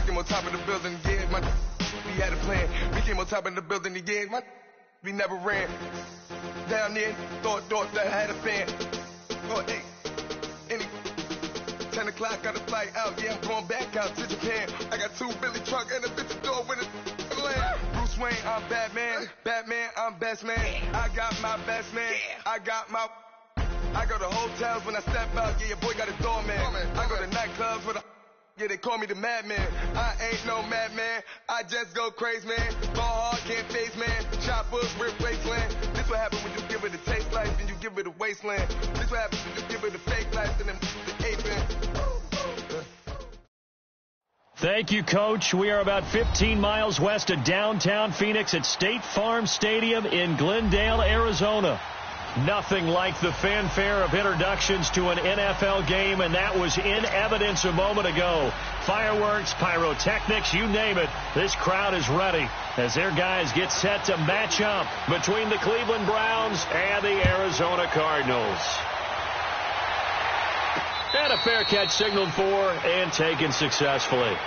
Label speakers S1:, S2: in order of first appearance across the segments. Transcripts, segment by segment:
S1: came on top of the building, yeah, we had a plan. We came on top of the building, yeah, we never ran. Down there, thought that I had a fan. Oh, hey, 10 o'clock, got a flight out, yeah, I'm going back out to Japan. I got 2 Billy truck and a bitch door with a land. Bruce Wayne, I'm Batman. Batman, I'm best man. I got my best man. I go to hotels when I step out, yeah, your boy got a doorman. I go to nightclubs with yeah, they call me the madman. I ain't no madman, I just go crazy, man. Ball hard, can't face, man. Choppers, rip wasteland. This what happens when you give it a taste life and you give it a wasteland. This what happens when you give it a fake life and then the ape in.
S2: Thank you, Coach. We are about 15 miles west of downtown Phoenix at State Farm Stadium in Glendale, Arizona. Nothing like the fanfare of introductions to an NFL game, and that was in evidence a moment ago. Fireworks, pyrotechnics, you name it. This crowd is ready as their guys get set to match up between the Cleveland Browns and the Arizona Cardinals. And a fair catch signaled for and taken successfully.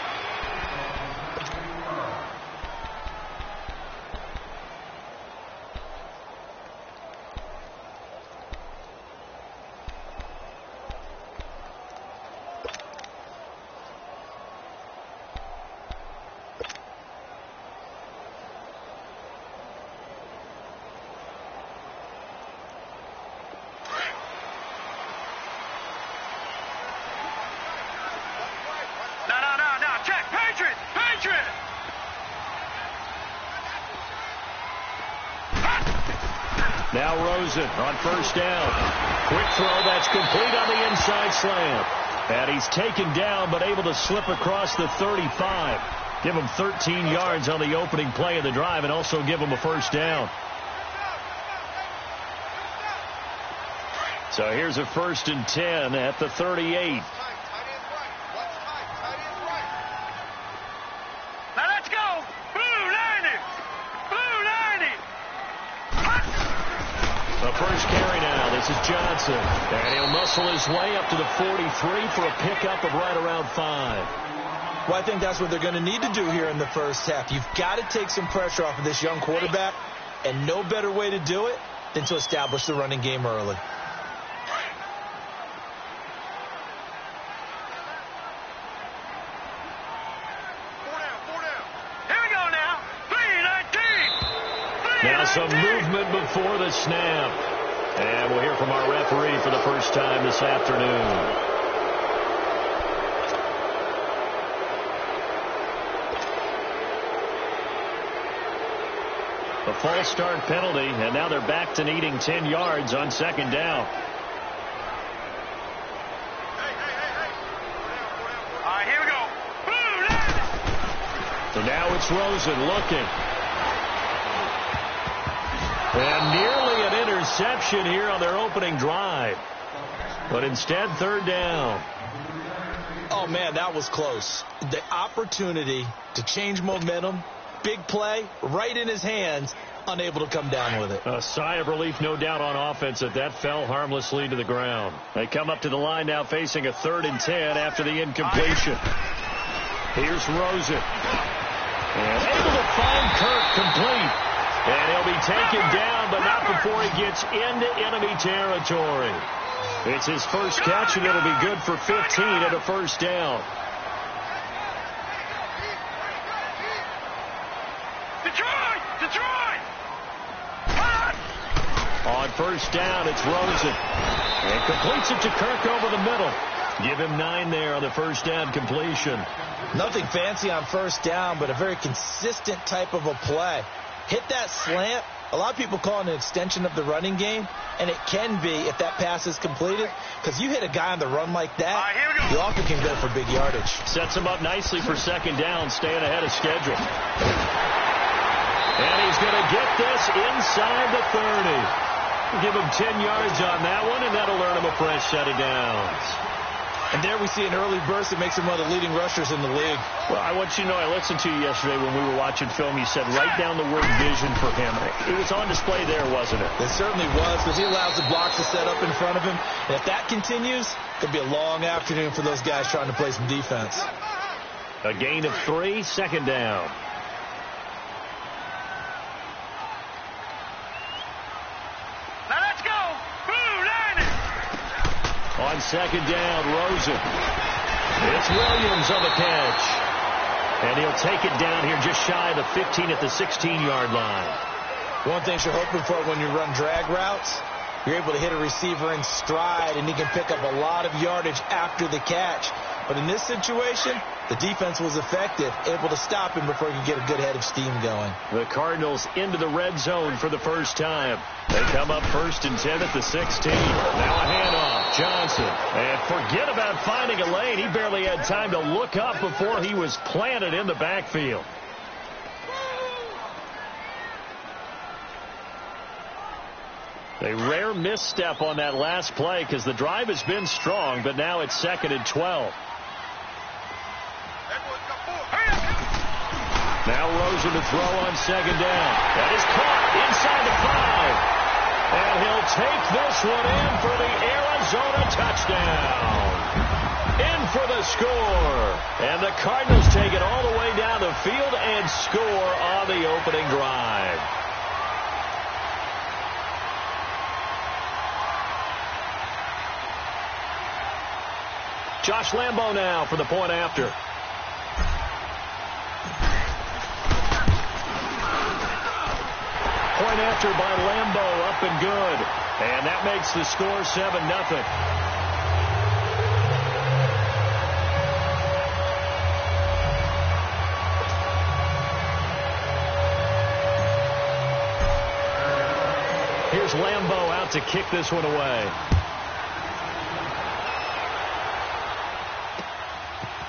S2: Now Rosen on first down. Quick throw that's complete on the inside slant. And he's taken down but able to slip across the 35. Give him 13 yards on the opening play of the drive and also give him a first down. So here's a 1st and 10 at the 38. First carry now. This is Johnson. And he'll muscle his way up to the 43 for a pickup of right around 5.
S3: Well, I think that's what they're going to need to do here in the first half. You've got to take some pressure off of this young quarterback, and no better way to do it than to establish the running game early.
S2: Now some movement before the snap. And we'll hear from our referee for the first time this afternoon. A false start penalty, and now they're back to needing 10 yards on 2nd down.
S4: All right, here we go.
S2: So now it's Rosen looking. And nearly an interception here on their opening drive. But instead, 3rd down.
S3: Oh, man, that was close. The opportunity to change momentum, big play, right in his hands, unable to come down with it.
S2: A sigh of relief, no doubt, on offense that fell harmlessly to the ground. They come up to the line now facing a 3rd and 10 after the incompletion. Here's Rosen. And able to find Kirk complete. And he'll be taken down, but not before he gets into enemy territory. It's his first catch, and it'll be good for 15 at a 1st down.
S4: Detroit!
S2: On 1st down, it's Rosen. And completes it to Kirk over the middle. Give him 9 there on the 1st down completion.
S3: Nothing fancy on 1st down, but a very consistent type of a play. Hit that slant. A lot of people call it an extension of the running game, and it can be if that pass is completed, because you hit a guy on the run like that, you often can go for big yardage.
S2: Sets him up nicely for 2nd down, staying ahead of schedule. And he's going to get this inside the 30. Give him 10 yards on that one, and that'll earn him a fresh set of downs.
S3: And there we see an early burst that makes him one of the leading rushers in the league.
S2: Well, I want you to know, I listened to you yesterday when we were watching film. You said write down the word vision for him. It was on display there, wasn't it?
S3: It certainly was, because he allows the blocks to set up in front of him. And if that continues, it could be a long afternoon for those guys trying to play some defense.
S2: A gain of 3, second down.
S4: Now let's go. Blue Niners.
S2: On second down, Rosen. It's Williams on the catch. And he'll take it down here just shy of the 15 at the 16-yard line.
S3: One thing you're hoping for when you run drag routes, you're able to hit a receiver in stride, and he can pick up a lot of yardage after the catch. But in this situation, the defense was effective, able to stop him before he could get a good head of steam going.
S2: The Cardinals into the red zone for the first time. They come up 1st and 10 at the 16. Now a handoff. Johnson. And forget about finding a lane. He barely had time to look up before he was planted in the backfield. A rare misstep on that last play because the drive has been strong, but now it's 2nd and 12. Now Rosen to throw on second down. That is caught inside the 5. And he'll take this one in for the Arizona touchdown. In for the score. And the Cardinals take it all the way down the field and score on the opening drive. Josh Lambo now for the point after. Point after by Lambo, up and good. And that makes the score 7-0. Here's Lambo out to kick this one away.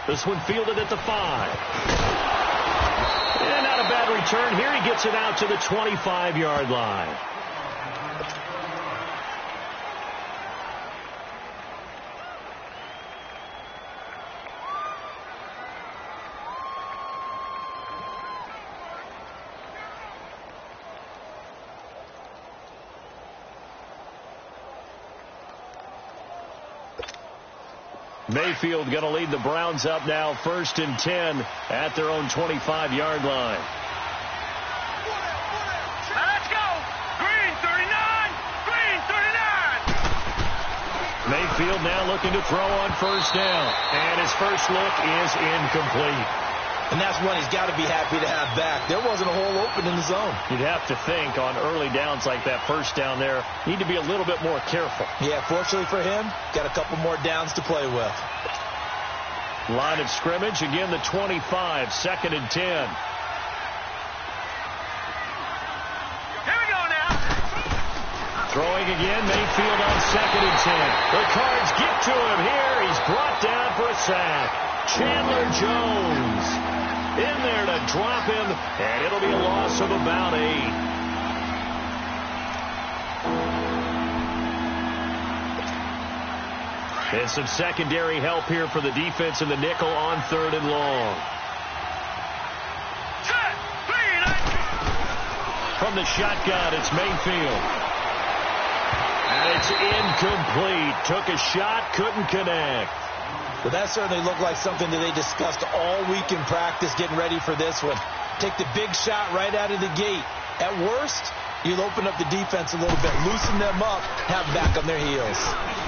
S2: This one fielded at the 5. And not a bad return. Here he gets it out to the 25-yard line. Mayfield going to lead the Browns up now 1st and 10 at their own 25-yard line.
S4: Let's go. Green 39. Green 39.
S2: Mayfield now looking to throw on 1st down. And his first look is incomplete.
S3: And that's one he's got to be happy to have back. There wasn't a hole open in the zone.
S2: You'd have to think on early downs like that 1st down there, need to be a little bit more careful.
S3: Yeah, fortunately for him, got a couple more downs to play with.
S2: Line of scrimmage, again the 25, 2nd and 10.
S4: Here we go now.
S2: Throwing again, Mayfield on 2nd and 10. The Cards get to him here. He's brought down for a sack. Chandler Jones in there to drop him, and it'll be a loss of about 8. And some secondary help here for the defense in the nickel on 3rd and long. From the shotgun, it's Mayfield. And it's incomplete. Took a shot, couldn't connect.
S3: Well, that certainly looked like something that they discussed all week in practice getting ready for this one. Take the big shot right out of the gate. At worst, you'll open up the defense a little bit, loosen them up, have them back on their heels.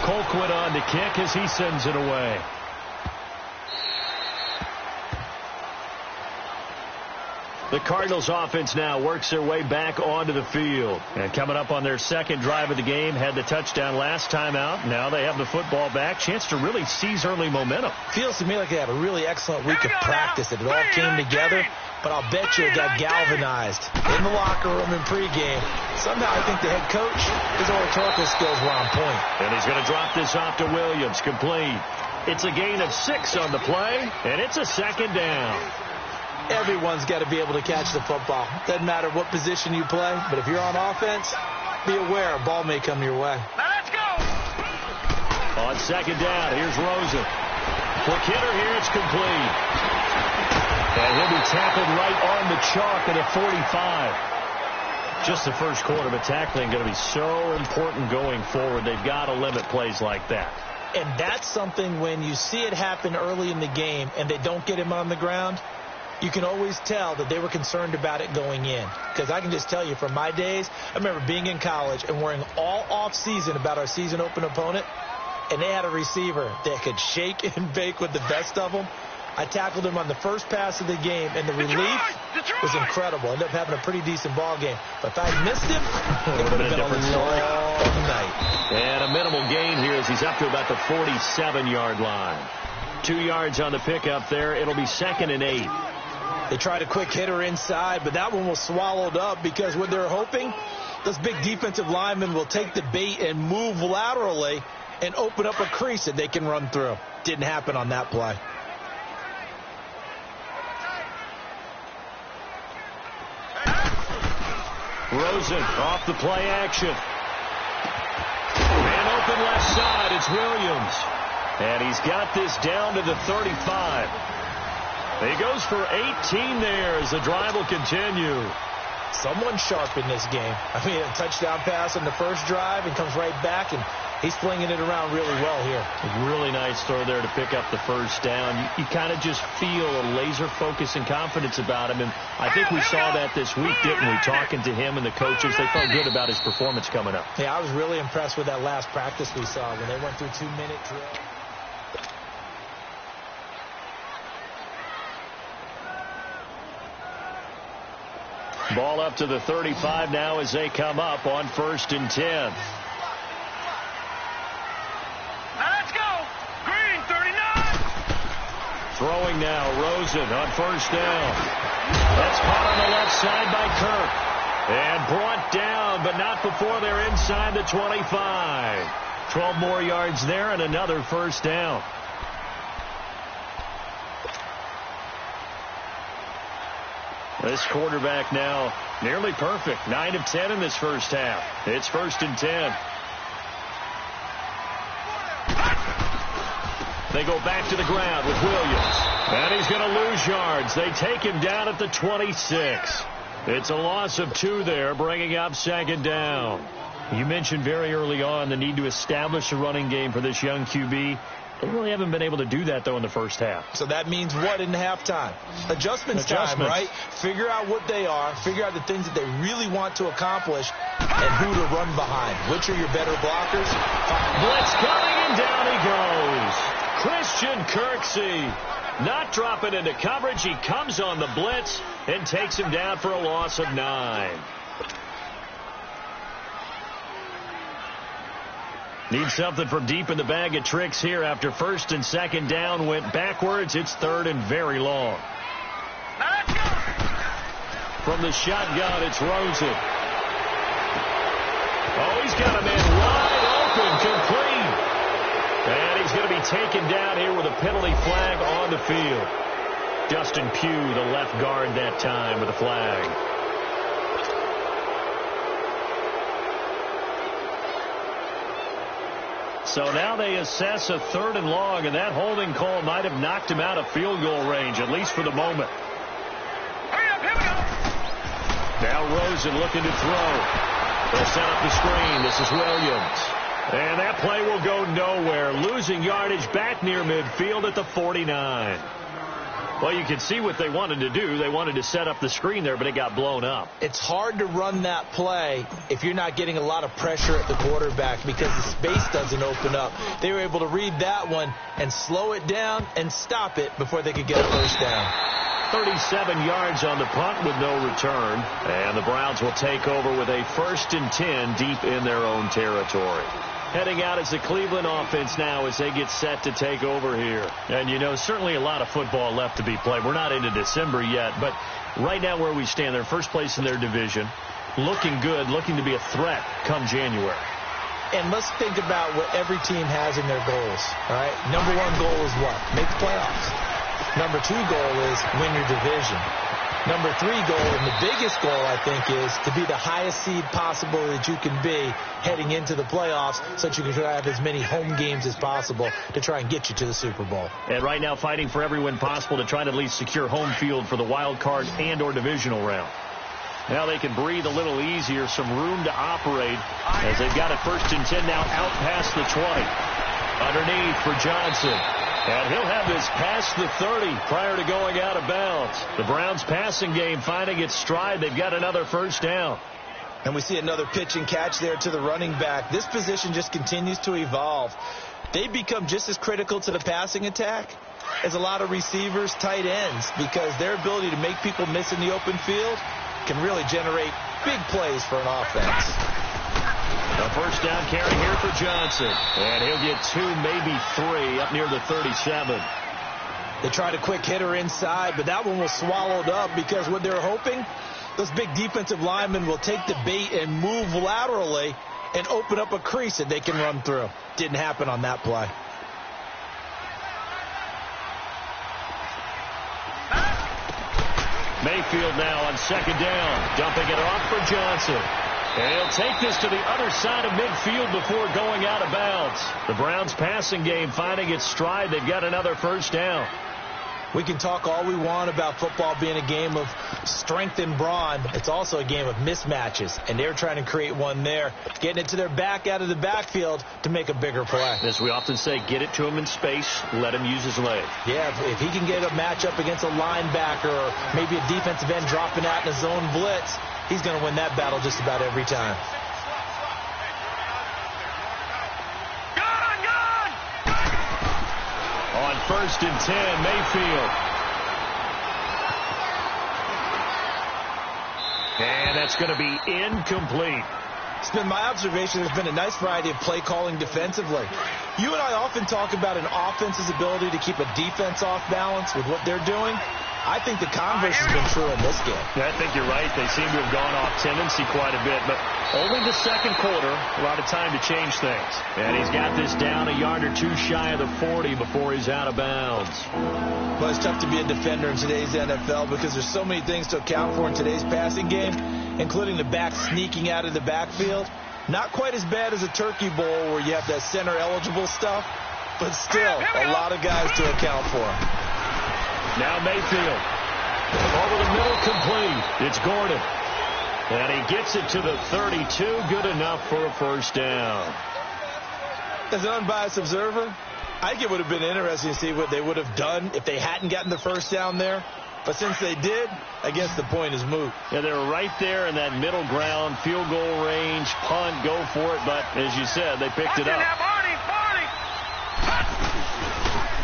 S2: Colquitt on to kick as he sends it away. The Cardinals offense now works their way back onto the field. And coming up on their 2nd drive of the game, had the touchdown last time out. Now they have the football back. Chance to really seize early momentum.
S3: Feels to me like they had a really excellent week of practice. It all came together, but I'll bet you it got galvanized in the locker room in pregame. Somehow I think the head coach, his oratorical skills were on point.
S2: And he's going to drop this off to Williams. Complete. It's a gain of 6 on the play, and it's a 2nd down.
S3: Everyone's got to be able to catch the football. Doesn't matter what position you play, but if you're on offense, be aware a ball may come your way.
S4: Now let's go.
S2: On 2nd down, here's Rosen. For Kidder here, it's complete. And he'll be tackled right on the chalk at a 45. Just the first quarter, but tackling going to be so important going forward. They've got to limit plays like that.
S3: And that's something when you see it happen early in the game and they don't get him on the ground, you can always tell that they were concerned about it going in. Because I can just tell you from my days, I remember being in college and worrying all off-season about our season open opponent, and they had a receiver that could shake and bake with the best of them. I tackled him on the first pass of the game, and the relief was incredible. Ended up having a pretty decent ball game. But if I had missed him, it would have been a long night.
S2: And a minimal gain here as he's up to about the 47-yard line. 2 yards on the pickup there. It'll be 2nd and 8.
S3: They tried a quick hitter inside, but that one was swallowed up because what they're hoping, those big defensive linemen will take the bait and move laterally and open up a crease that they can run through. Didn't happen on that play.
S2: Rosen off the play action. And open left side, it's Williams. And he's got this down to the 35. He goes for 18 there as the drive will continue.
S3: Someone sharp in this game. I mean, a touchdown pass on the first drive and comes right back, and he's flinging it around really well here.
S2: A really nice throw there to pick up the first down. You kind of just feel a laser focus and confidence about him, and I think we saw that this week, didn't we? Talking to him and the coaches, they felt good about his performance coming up.
S3: Yeah, I was really impressed with that last practice we saw when they went through 2-minute drill.
S2: Ball up to the 35 now as they come up on 1st and 10.
S4: Now let's go. Green, 39.
S2: Throwing now, Rosen on 1st down. That's caught on the left side by Kirk. And brought down, but not before they're inside the 25. 12 more yards there and another 1st down. This quarterback now nearly perfect. 9 of 10 in this first half. It's 1st and 10. They go back to the ground with Williams. And he's going to lose yards. They take him down at the 26. It's a loss of 2 there, bringing up 2nd down. You mentioned very early on the need to establish a running game for this young QB. They really haven't been able to do that, though, in the first half.
S3: So that means what in halftime? Adjustments time, right? Figure out what they are. Figure out the things that they really want to accomplish and who to run behind. Which are your better blockers?
S2: Blitz coming, and down he goes. Christian Kirksey not dropping into coverage. He comes on the blitz and takes him down for a loss of 9. Need something from deep in the bag of tricks here after 1st and 2nd down went backwards. It's 3rd and very long. From the shotgun, it's Rosen. Oh, he's got a man wide open, complete. And he's going to be taken down here with a penalty flag on the field. Justin Pugh, the left guard that time with a flag. So now they assess a 3rd and long, and that holding call might have knocked him out of field goal range, at least for the moment.
S4: Hurry up, here we go.
S2: Now Rosen looking to throw. They'll set up the screen. This is Williams. And that play will go nowhere. Losing yardage back near midfield at the 49. Well, you can see what they wanted to do. They wanted to set up the screen there, but it got blown up.
S3: It's hard to run that play if you're not getting a lot of pressure at the quarterback because the space doesn't open up. They were able to read that one and slow it down and stop it before they could get a 1st down.
S2: 37 yards on the punt with no return. And the Browns will take over with a 1st and 10 deep in their own territory. Heading out as the Cleveland offense now as they get set to take over here. And, you know, certainly a lot of football left to be played. We're not into December yet, but right now where we stand, they're first place in their division. Looking good, looking to be a threat come January.
S3: And let's think about what every team has in their goals, all right? Number 1 goal is what? Make the playoffs. Number 2 goal is win your division. Number 3 goal, and the biggest goal, I think, is to be the highest seed possible that you can be heading into the playoffs so that you can try to have as many home games as possible to try and get you to the Super Bowl.
S2: And right now fighting for every win possible to try to at least secure home field for the wild card and or divisional round. Now they can breathe a little easier, some room to operate as they've got it 1st and 10 now out past the 20. Underneath for Johnson. And he'll have this past the 30 prior to going out of bounds. The Browns passing game finding its stride. They've got another first down.
S3: And we see another pitch and catch there to the running back. This position just continues to evolve. They become just as critical to the passing attack as a lot of receivers, tight ends, because their ability to make people miss in the open field can really generate big plays for an offense.
S2: A first down carry here for Johnson. And he'll get 2, maybe 3 up near the 37.
S3: They tried a quick hitter inside, but that one was swallowed up because what they're hoping, those big defensive linemen will take the bait and move laterally and open up a crease that they can run through. Didn't happen on that play.
S2: Mayfield now on second down, dumping it off for Johnson. And he'll take this to the other side of midfield before going out of bounds. The Browns passing game finding its stride. They've got another first down.
S3: We can talk all we want about football being a game of strength and brawn. It's also a game of mismatches, and they're trying to create one there, getting it to their back out of the backfield to make a bigger play.
S2: As we often say, get it to him in space, let him use his leg.
S3: Yeah, if he can get a matchup against a linebacker or maybe a defensive end dropping out in a zone blitz, he's going to win that battle just about every time.
S2: On 1st and 10, Mayfield. And that's going to be incomplete.
S3: It's been my observation there's been a nice variety of play calling defensively. You and I often talk about an offense's ability to keep a defense off balance with what they're doing. I think the converse has been true in this game.
S2: Yeah, I think you're right. They seem to have gone off tendency quite a bit, but only the second quarter, a lot of time to change things. And he's got this down a yard or two shy of the 40 before he's out of bounds.
S3: Well, it's tough to be a defender in today's NFL because there's so many things to account for in today's passing game, including the back sneaking out of the backfield. Not quite as bad as a turkey bowl where you have that center-eligible stuff, but still a lot of guys to account for.
S2: Now Mayfield. Over the middle, complete. It's Gordon. And he gets it to the 32. Good enough for a first down.
S3: As an unbiased observer, I think it would have been interesting to see what they would have done if they hadn't gotten the first down there. But since they did, I guess the point is moot.
S2: Yeah, they were right there in that middle ground, field goal range, punt, go for it. But as you said, they picked it up.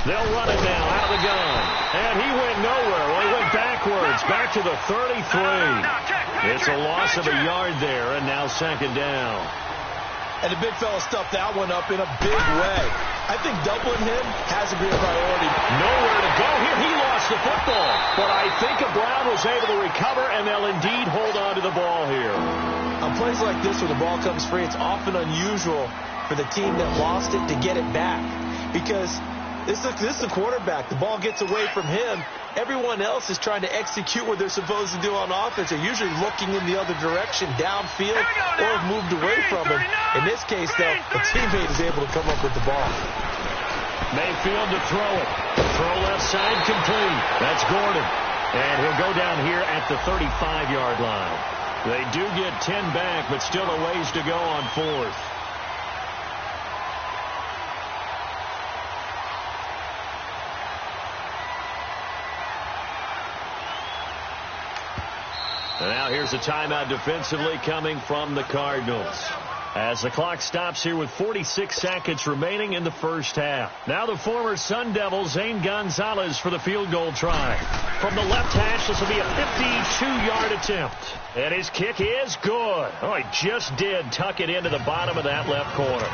S2: They'll run it now out of the gun. And he went nowhere. Well, he went backwards, back to the 33. It's a loss of a yard there, and now second down.
S3: And the big fella stuffed that one up in a big way. I think doubling him has to be a priority.
S2: Nowhere to go here. He lost the football. But I think Brown was able to recover, and they'll indeed hold on to the ball here.
S3: On plays like this where the ball comes free, it's often unusual for the team that lost it to get it back. Because this is the quarterback. The ball gets away from him. Everyone else is trying to execute what they're supposed to do on offense. They're usually looking in the other direction, downfield, or have moved away from him. In this case, though, a teammate is able to come up with the ball.
S2: Mayfield to throw it. Throw left side, complete. That's Gordon. And he'll go down here at the 35-yard line. They do get 10 back, but still a ways to go on fourth. And now here's a timeout defensively coming from the Cardinals. As the clock stops here with 46 seconds remaining in the first half. Now the former Sun Devil, Zane Gonzalez, for the field goal try. From the left hash, this will be a 52-yard attempt. And his kick is good. Oh, he just did tuck it into the bottom of that left corner.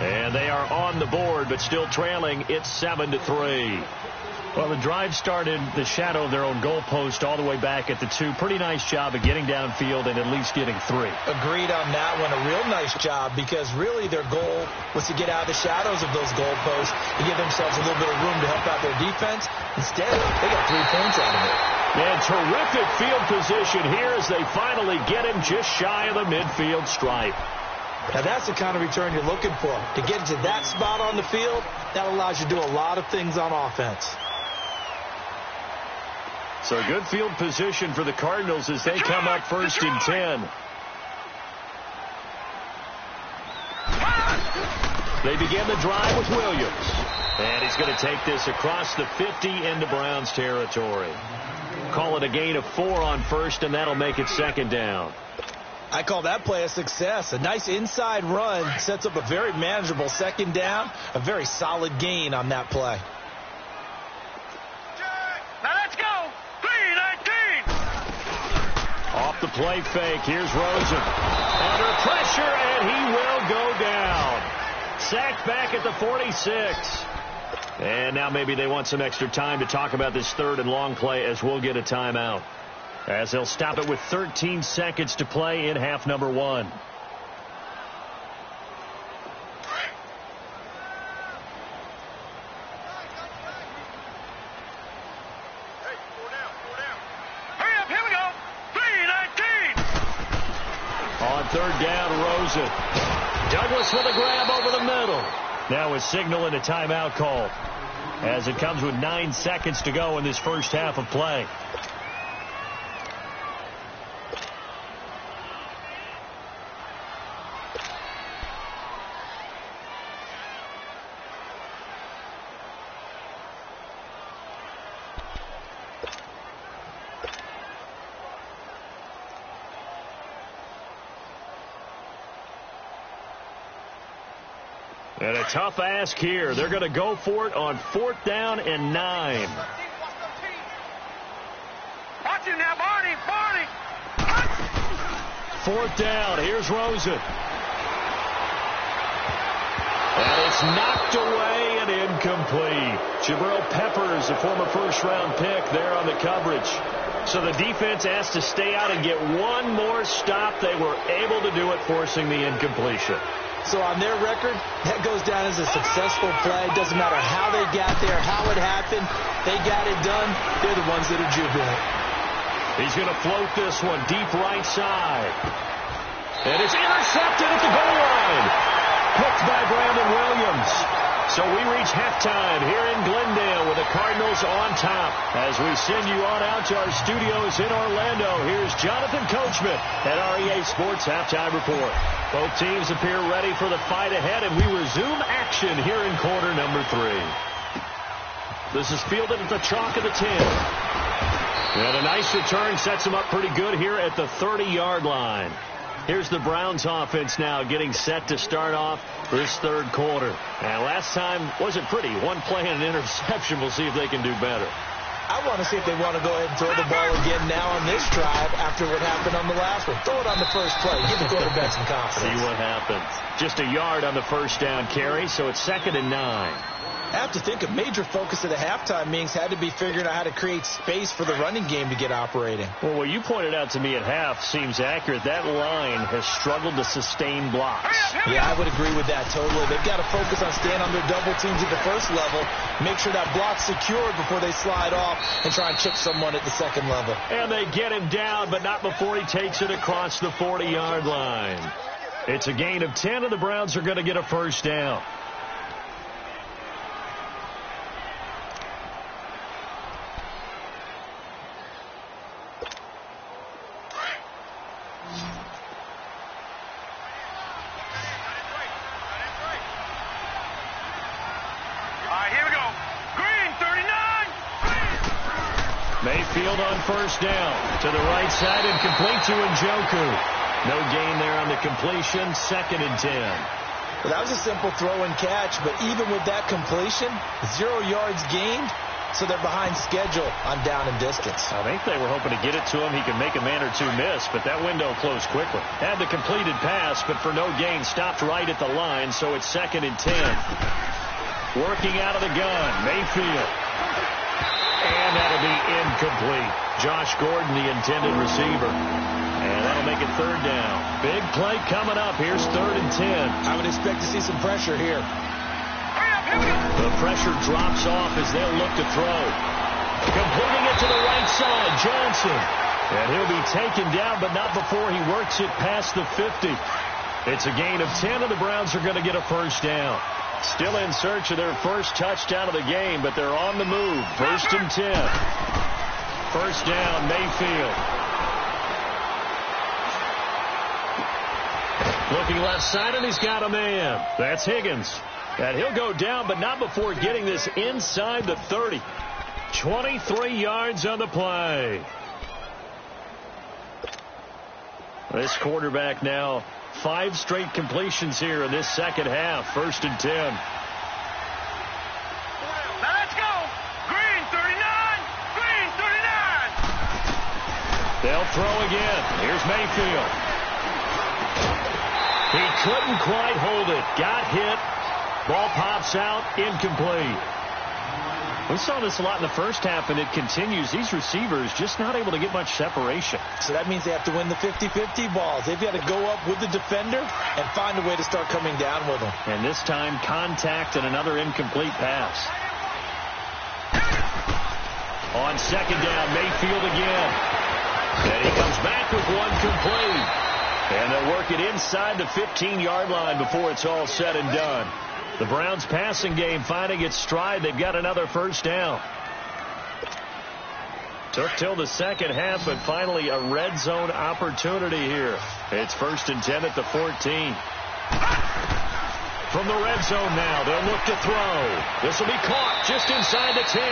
S2: And they are on the board, but still trailing. It's 7-3. Well, the drive started the shadow of their own goalpost all the way back at the 2. Pretty nice job of getting downfield and at least getting 3.
S3: Agreed on that one. A real nice job because really their goal was to get out of the shadows of those goalposts and give themselves a little bit of room to help out their defense. Instead, they got 3 points out of it.
S2: And terrific field position here as they finally get him just shy of the midfield stripe.
S3: Now, that's the kind of return you're looking for. To get into that spot on the field, that allows you to do a lot of things on offense.
S2: So good field position for the Cardinals as they come up 1st and 10. They begin the drive with Williams. And he's going to take this across the 50 into Browns territory. Call it a gain of 4 on first, and that'll make it second down.
S3: I call that play a success. A nice inside run sets up a very manageable second down. A very solid gain on that play.
S4: Now let's go. 3-19.
S2: Off the play fake. Here's Rosen. Under pressure, and he will go down. Sacked back at the 46. And now maybe they want some extra time to talk about this third and long play as we'll get a timeout. As they'll stop it with 13 seconds to play in half number 1.
S4: Hurry up, here we go. 3-19.
S2: On third down, Rosen. Douglas with a grab over the middle. Now a signal and a timeout call as it comes with 9 seconds to go in this first half of play. And a tough ask here. They're going to go for it on 4th down and 9.
S4: Watch him now, Barney.
S2: 4th down. Here's Rosen. And it's knocked away and incomplete. Jabril Peppers, a former first-round pick, there on the coverage. So the defense asked to stay out and get one more stop. They were able to do it, forcing the incompletion.
S3: So on their record, that goes down as a successful play. Doesn't matter how they got there, how it happened. They got it done. They're the ones that are jubilant.
S2: He's going to float this one deep right side. And it's intercepted at the goal line. Picked by Brandon Williams. So we reach halftime here in Glendale with the Cardinals on top. As we send you on out to our studios in Orlando, here's Jonathan Coachman at REA Sports Halftime Report. Both teams appear ready for the fight ahead, and we resume action here in quarter number 3. This is fielded at the chalk of the 10. And a nice return sets them up pretty good here at the 30-yard line. Here's the Browns offense now getting set to start off this third quarter. And last time wasn't pretty. One play and an interception. We'll see if they can do better.
S3: I want to see if they want to go ahead and throw the ball again now on this drive after what happened on the last one. Throw it on the first play. Give the quarterback some confidence.
S2: See what happens. Just a yard on the first down carry, so it's 2nd and 9.
S3: I have to think a major focus of the halftime meetings had to be figuring out how to create space for the running game to get operating.
S2: Well, what you pointed out to me at half seems accurate. That line has struggled to sustain blocks.
S3: Yeah, I would agree with that totally. They've got to focus on staying on their double teams at the first level, make sure that block's secured before they slide off and try and chip someone at the second level.
S2: And they get him down, but not before he takes it across the 40-yard line. It's a gain of 10, and the Browns are going to get a first down. Mayfield on first down to the right side and complete to Njoku. No gain there on the completion. 2nd and 10.
S3: Well, that was a simple throw and catch, but even with that completion, 0 yards gained, so they're behind schedule on down and distance.
S2: I think they were hoping to get it to him. He could make a man or two miss, but that window closed quickly. Had the completed pass, but for no gain, stopped right at the line, so it's 2nd and 10. Working out of the gun, Mayfield. And that'll be incomplete. Josh Gordon, the intended receiver. And that'll make it 3rd down. Big play coming up. Here's 3rd and 10.
S3: I would expect to see some pressure here.
S2: The pressure drops off as they'll look to throw. Completing it to the right side, Johnson. And he'll be taken down, but not before he works it past the 50. It's a gain of 10, and the Browns are going to get a first down. Still in search of their first touchdown of the game, but they're on the move. 1st and 10. First down, Mayfield. Looking left side, and he's got a man. That's Higgins. And he'll go down, but not before getting this inside the 30. 23 yards on the play. This quarterback now 5 straight completions here in this second half. 1st and 10.
S4: Now let's go. Green 39. Green 39.
S2: They'll throw again. Here's Mayfield. He couldn't quite hold it. Got hit. Ball pops out. Incomplete. We saw this a lot in the first half, and it continues. These receivers just not able to get much separation.
S3: So that means they have to win the 50-50 balls. They've got to go up with the defender and find a way to start coming down with them.
S2: And this time, contact and another incomplete pass. On 2nd down, Mayfield again. And he comes back with one complete. And they'll work it inside the 15-yard line before it's all said and done. The Browns passing game finding its stride. They've got another 1st down. Took till the second half, but finally a red zone opportunity here. It's 1st and 10 at the 14. From the red zone now, they'll look to throw. This will be caught just inside the 10.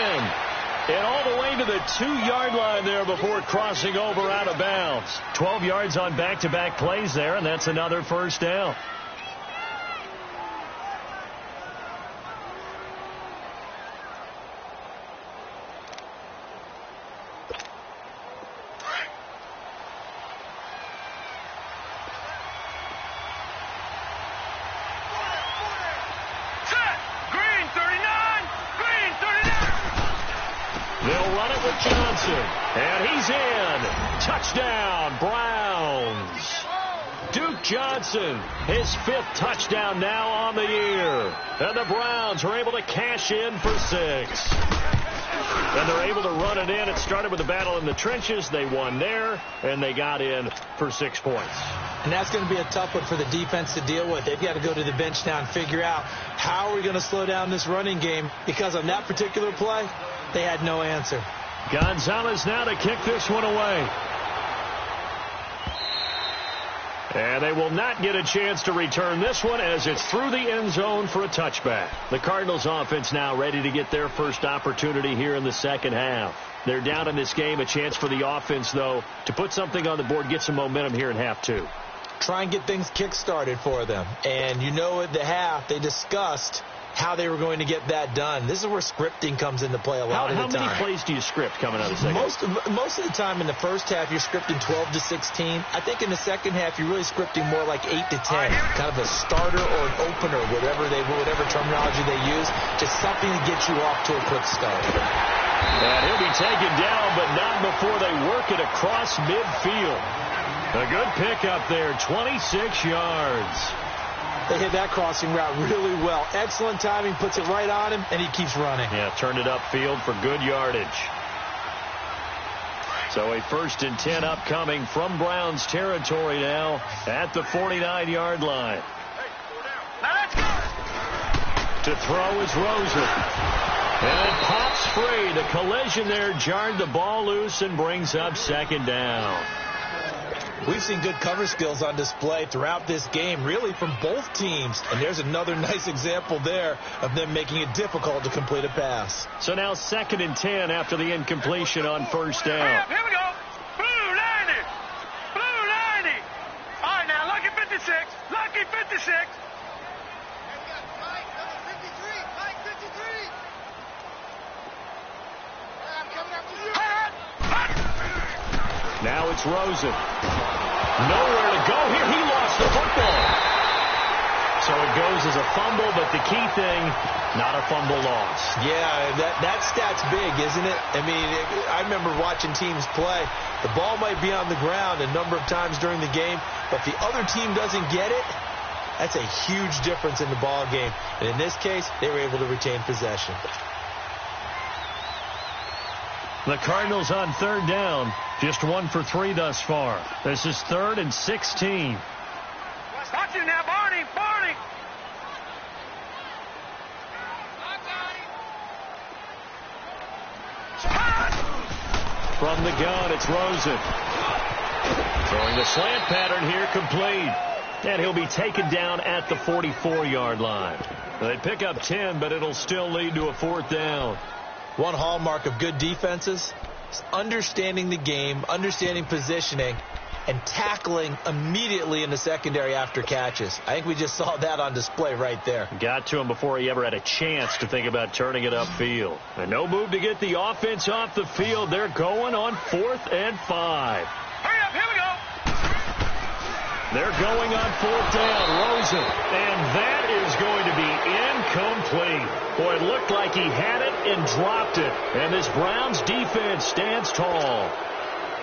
S2: And all the way to the 2-yard line there before crossing over out of bounds. 12 yards on back-to-back plays there, and that's another 1st down. Johnson, and he's in. Touchdown, Browns. Duke Johnson, his 5th touchdown now on the year. And the Browns are able to cash in for 6. And they're able to run it in. It started with a battle in the trenches. They won there, and they got in for 6 points.
S3: And that's going to be a tough one for the defense to deal with. They've got to go to the bench now and figure out how are we going to slow down this running game, because on that particular play, they had no answer.
S2: Gonzalez now to kick this one away. And they will not get a chance to return this one as it's through the end zone for a touchback. The Cardinals offense now ready to get their first opportunity here in the second half. They're down in this game. A chance for the offense, though, to put something on the board, get some momentum here in half 2.
S3: Try and get things kick-started for them. And you know at the half, they discussed how they were going to get that done. This is where scripting comes into play a lot of the time.
S2: How many plays do you script coming out of the second half?
S3: Most of the time in the first half, you're scripting 12 to 16. I think in the second half, you're really scripting more like 8 to 10. Kind of a starter or an opener, whatever terminology they use. Just something to get you off to a quick start.
S2: And he'll be taken down, but not before they work it across midfield. A good pickup there, 26 yards.
S3: They hit that crossing route really well. Excellent timing, puts it right on him, and he keeps running.
S2: Yeah, turned it upfield for good yardage. So a 1st and 10 upcoming from Browns territory now at the 49-yard line.
S4: Now let's go.
S2: To throw is Rosen. And it pops free. The collision there jarred the ball loose and brings up 2nd down.
S3: We've seen good cover skills on display throughout this game, really from both teams. And there's another nice example there of them making it difficult to complete a pass.
S2: So now 2nd and 10 after the incompletion on 1st down.
S4: Here we go. Blue 90. Blue 90. All right, now, lucky 56. Lucky 56.
S2: Now it's Rosen. Nowhere to go here. He lost the football. So it goes as a fumble, but the key thing, not a fumble loss.
S3: Yeah, that stat's big, isn't it? I mean, I remember watching teams play. The ball might be on the ground a number of times during the game, but if the other team doesn't get it, that's a huge difference in the ball game. And in this case, they were able to retain possession.
S2: The Cardinals on 3rd down, just 1 for 3 thus far. This is 3rd and 16.
S4: Watch you now, Barney. Barney.
S2: From the gun, it's Rosen. Throwing the slant pattern here, complete. And he'll be taken down at the 44-yard line. They pick up 10, but it'll still lead to a 4th down.
S3: One hallmark of good defenses is understanding the game, understanding positioning, and tackling immediately in the secondary after catches. I think we just saw that on display right there.
S2: Got to him before he ever had a chance to think about turning it upfield. And no move to get the offense off the field. They're going on 4th and 5.
S4: Hurry up, here we go.
S2: They're going on 4th down. Rosen. And that is going to be incomplete. Boy, it looked like he had it and dropped it. And this Browns defense stands tall.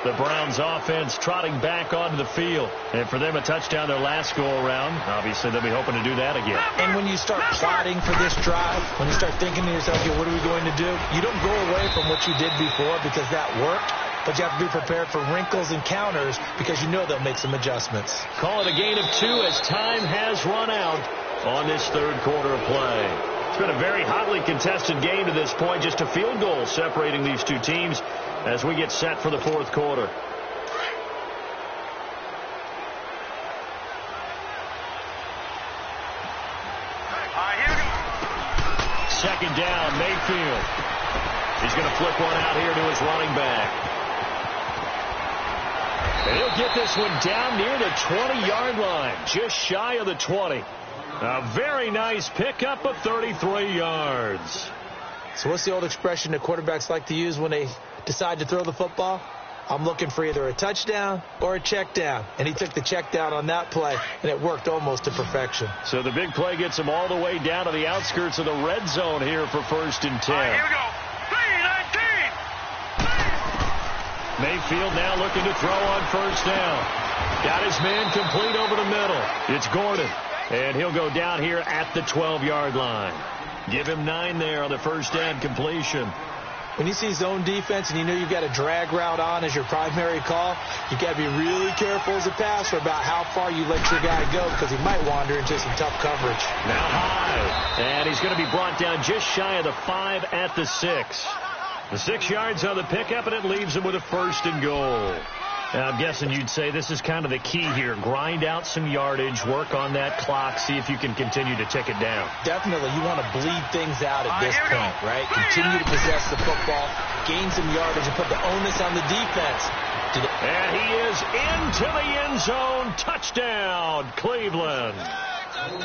S2: The Browns offense trotting back onto the field. And for them, a touchdown their last go-around. Obviously, they'll be hoping to do that again.
S3: And when you start plotting for this drive, when you start thinking to yourself, okay, what are we going to do? You don't go away from what you did before because that worked. But you have to be prepared for wrinkles and counters because you know they'll make some adjustments.
S2: Call it a gain of 2 as time has run out on this 3rd quarter of play. It's been a very hotly contested game to this point. Just a field goal separating these two teams as we get set for the 4th quarter.
S4: All right, here we go.
S2: 2nd down, Mayfield. He's going to flip one out here to his running back. And he'll get this one down near the 20-yard line, just shy of the 20. A very nice pickup of 33 yards.
S3: So what's the old expression that quarterbacks like to use when they decide to throw the football? I'm looking for either a touchdown or a check down. And he took the check down on that play, and it worked almost to perfection.
S2: So the big play gets him all the way down to the outskirts of the red zone here for 1st and 10.
S4: All right, here we go. 3-19.
S2: Mayfield now looking to throw on 1st down. Got his man complete over the middle. It's Gordon. And he'll go down here at the 12-yard line. Give him 9 there on the 1st down completion.
S3: When you see zone defense and you know you've got a drag route on as your primary call, you've got to be really careful as a passer about how far you let your guy go because he might wander into some tough coverage.
S2: Now high. And he's going to be brought down just shy of the 5 at the 6. The 6 yards on the pickup, and it leaves him with a 1st and goal. Now, I'm guessing you'd say this is kind of the key here. Grind out some yardage, work on that clock, see if you can continue to tick it down.
S3: Definitely. You want to bleed things out at this point, right? Continue to possess the football, gain some yardage, and put the onus on the defense.
S2: And he is into the end zone. Touchdown, Cleveland.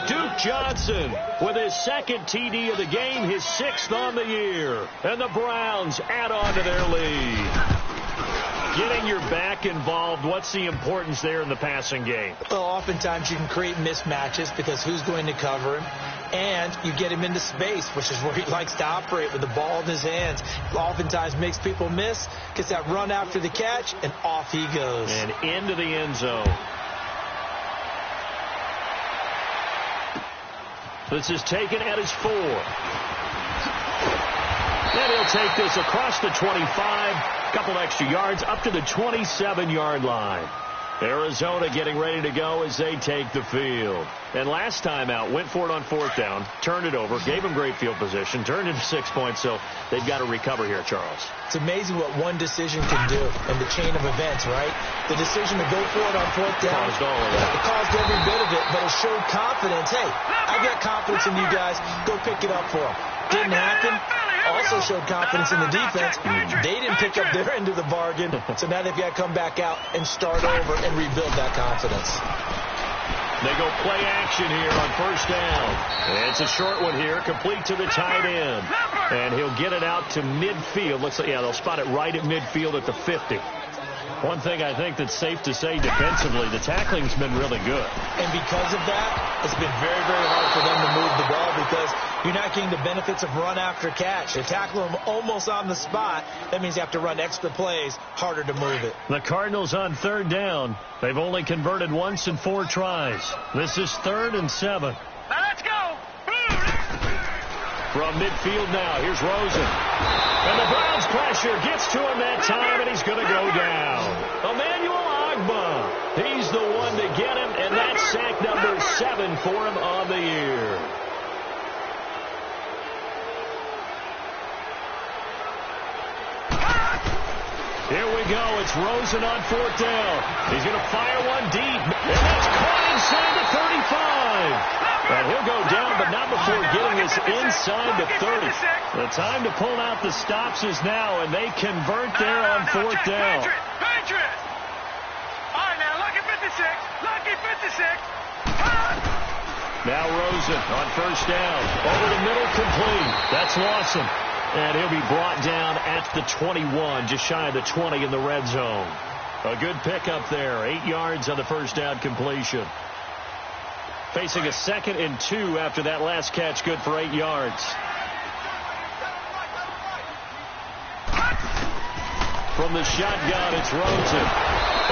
S2: Duke Johnson with his 2nd TD of the game, his 6th on the year. And the Browns add on to their lead. Getting your back involved, what's the importance there in the passing game?
S3: Well, oftentimes you can create mismatches because who's going to cover him? And you get him into space, which is where he likes to operate with the ball in his hands. Oftentimes makes people miss, gets that run after the catch, and off he goes.
S2: And into the end zone. This is taken at his 4. And he'll take this across the 25. Couple extra yards up to the 27-yard line. Arizona getting ready to go as they take the field. And last time out, went for it on 4th down, turned it over, gave them great field position, turned into 6 points, so they've got to recover here, Charles.
S3: It's amazing what one decision can do in the chain of events, right? The decision to go for it on 4th down.
S2: Caused all of that.
S3: It caused every bit of it, but it showed confidence. Hey, I've got confidence in you guys. Go pick it up for them. Didn't happen. Also showed confidence in the defense. They didn't pick up their end of the bargain, so now they've got to come back out and start over and rebuild that confidence.
S2: They go play action here on 1st down. And it's a short one here, complete to the tight end. And he'll get it out to midfield. Looks like, yeah, they'll spot it right at midfield at the 50. One thing I think that's safe to say defensively, the tackling's been really good.
S3: And because of that, it's been very, very hard for them to move the ball because you're not getting the benefits of run after catch. They tackle them almost on the spot. That means you have to run extra plays, harder to move it.
S2: The Cardinals on 3rd down. They've only converted once in 4 tries. This is 3rd and 7.
S4: Now let's go.
S2: From midfield now, here's Rosen. And the Browns pressure gets to him that time, and he's going to go down. Emmanuel Ogbah. He's the one to get him, and that's sack number 7 for him on the year. Here we go. It's Rosen on 4th down. He's going to fire one deep. And that's caught inside the 35. And he'll go down, but not before getting this inside the 30. The time to pull out the stops is now, and they convert there on 4th down.
S4: Patriot! All right, now, lucky 56. Lucky 56.
S2: Now Rosen on 1st down. Over the middle, complete. That's Lawson. And he'll be brought down at the 21, just shy of the 20 in the red zone. A good pickup there. 8 yards on the 1st down completion. Facing a 2nd and 2 after that last catch, good for 8 yards. From the shotgun, it's Rosen.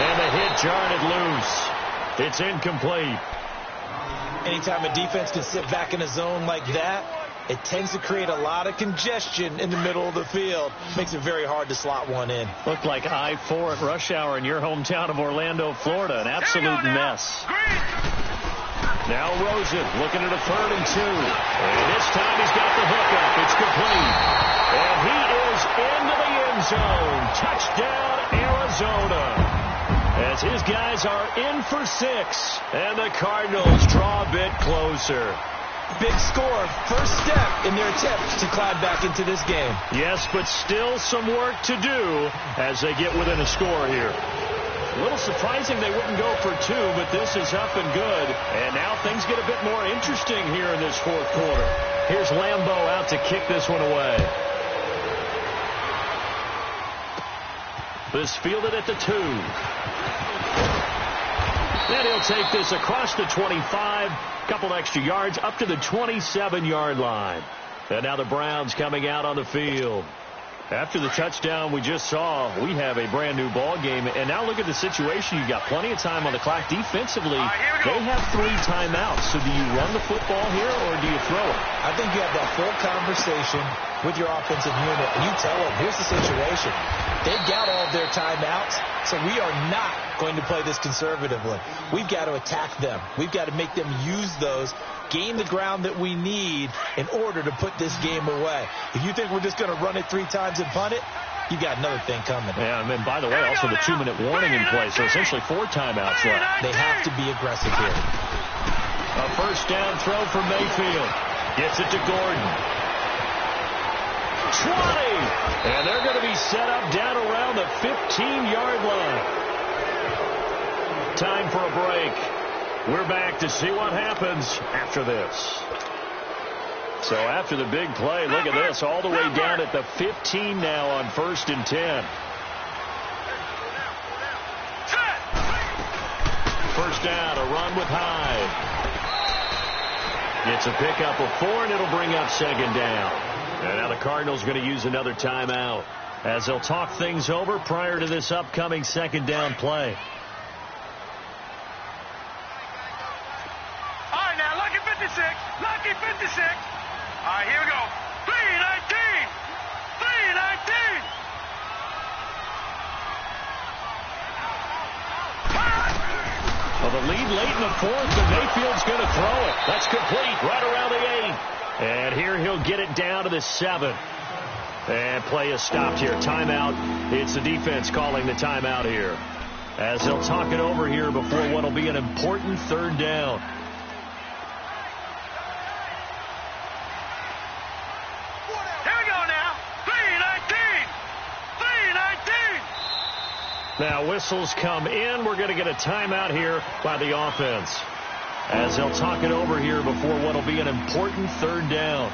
S2: And the hit jarred it loose. It's incomplete.
S3: Anytime a defense can sit back in a zone like that, it tends to create a lot of congestion in the middle of the field. Makes it very hard to slot one in.
S2: Looked like I-4 at rush hour in your hometown of Orlando, Florida. An absolute mess. Now Rosen looking at a 3rd and 2. And this time he's got the hookup. It's complete. And he is into the end zone. Touchdown, Arizona. As his guys are in for 6. And the Cardinals draw a bit closer.
S3: Big score, first step in their attempt to climb back into this game.
S2: Yes, but still some work to do as they get within a score here. A little surprising they wouldn't go for 2, but this is up and good. And now things get a bit more interesting here in this 4th quarter. Here's Lambeau out to kick this one away. This fielded at the 2. Then he'll take this across the 25. Couple extra yards up to the 27-yard line. And now the Browns coming out on the field. After the touchdown we just saw, we have a brand new ball game. And now look at the situation. You've got plenty of time on the clock. Defensively, they have 3 timeouts. So do you run the football here or do you throw it?
S3: I think you have that full conversation with your offensive unit. And you tell them, here's the situation. They've got all of their timeouts. So we are not going to play this conservatively. We've got to attack them. We've got to make them use those, gain the ground that we need in order to put this game away. If you think we're just going to run it 3 times and punt it, you got another thing coming.
S2: Yeah, and then, by the way, also the 2-minute warning in place. So essentially 4 timeouts left.
S3: They have to be aggressive here.
S2: A 1st down throw for Mayfield. Gets it to Gordon. 20. And they're going to be set up down around the 15-yard line. Time for a break. We're back to see what happens after this. So after the big play, look at this, all the way down at the 15 now on 1st and 10. 1st down, a run with Hyde. It's a pickup of 4, and it'll bring up 2nd down. And now the Cardinals going to use another timeout as they'll talk things over prior to this upcoming 2nd down play.
S4: All right, now, lucky 56. Lucky 56. All right, here we go. 3-19. 3-19.
S2: Well, the lead late in the 4th, and Mayfield's going to throw it. That's complete right around the 8. And here he'll get it down to the 7. And play is stopped here. Timeout. It's the defense calling the timeout here, as they'll talk it over here before what will be an important 3rd down.
S4: Here we go now. 3-19. 3-19.
S2: Now whistles come in. We're going to get a timeout here by the offense, as they'll talk it over here before what will be an important 3rd down.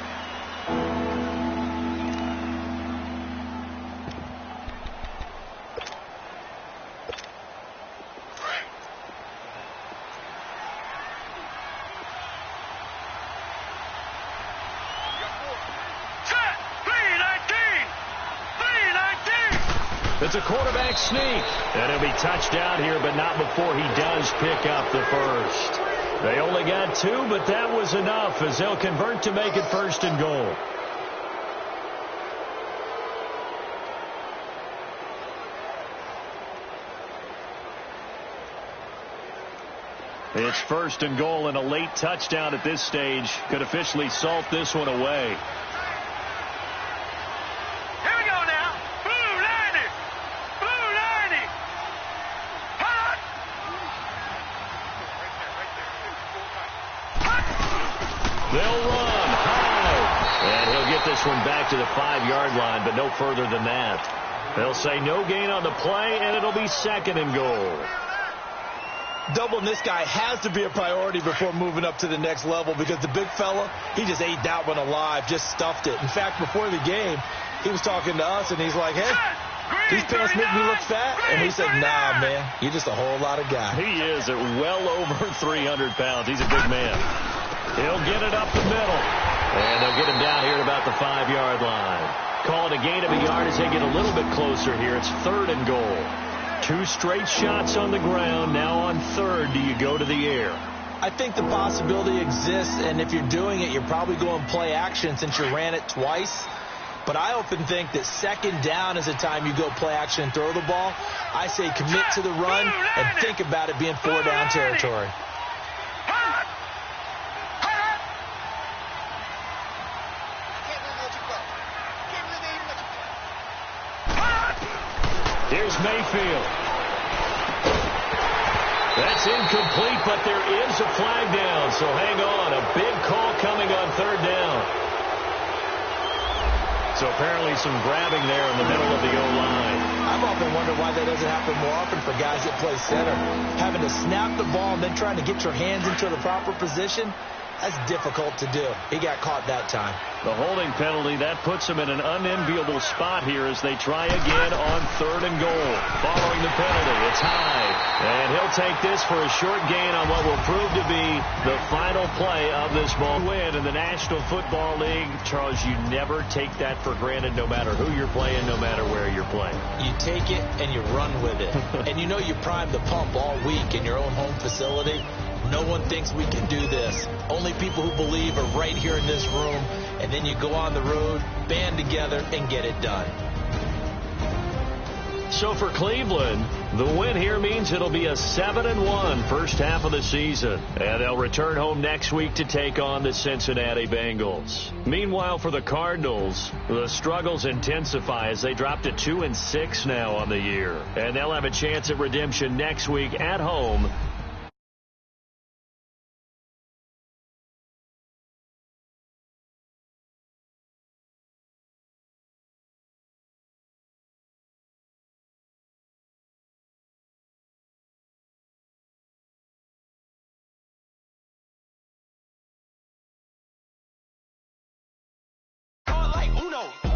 S4: Set. 3-19. 3-19.
S2: It's a quarterback sneak, and he'll be touched down here, but not before he does pick up the 1st. They only got 2, but that was enough as they'll convert to make it 1st and goal. It's 1st and goal, and a late touchdown at this stage could officially salt this one away.
S4: Here we go now. Blue 90. Blue
S2: They'll run high. And he'll get this one back to the 5-yard line, but no further than that. They'll say no gain on the play, and it'll be 2nd and goal.
S3: Doubling this guy has to be a priority before moving up to the next level, because the big fella, he just ate that one alive, just stuffed it. In fact, before the game, he was talking to us, and he's like, hey, these pants make me look fat. And we said, nah, man, you're just a whole lot of guy.
S2: He is at well over 300 pounds. He's a big man. He'll get it up the middle. And they'll get him down here at about the 5-yard line. Call it a gain of a yard as they get a little bit closer here. It's 3rd and goal. 2 straight shots on the ground. Now on 3rd, do you go to the air?
S3: I think the possibility exists, and if you're doing it, you're probably going play action since you ran it twice. But I often think that 2nd down is the time you go play action and throw the ball. I say commit to the run and think about it being 4-down territory.
S2: Here's Mayfield. That's incomplete, but there is a flag down, so hang on. A big call coming on 3rd down. So apparently some grabbing there in the middle of the O-line.
S3: I've often wondered why that doesn't happen more often for guys that play center. Having to snap the ball and then trying to get your hands into the proper position, that's difficult to do. He got caught that time.
S2: The holding penalty, that puts him in an unenviable spot here as they try again on 3rd and goal. Following the penalty, it's high. And he'll take this for a short gain on what will prove to be the final play of this ball. Win in the National Football League. Charles, you never take that for granted no matter who you're playing, no matter where you're playing.
S3: You take it and you run with it. And you know you primed the pump all week in your own home facility. No one thinks we can do this. Only people who believe are right here in this room. And then you go on the road, band together, and get it done.
S2: So for Cleveland, the win here means it'll be a 7-1 first half of the season. And they'll return home next week to take on the Cincinnati Bengals. Meanwhile, for the Cardinals, the struggles intensify as they drop to 2-6 now on the year. And they'll have a chance at redemption next week at home
S5: Like Uno.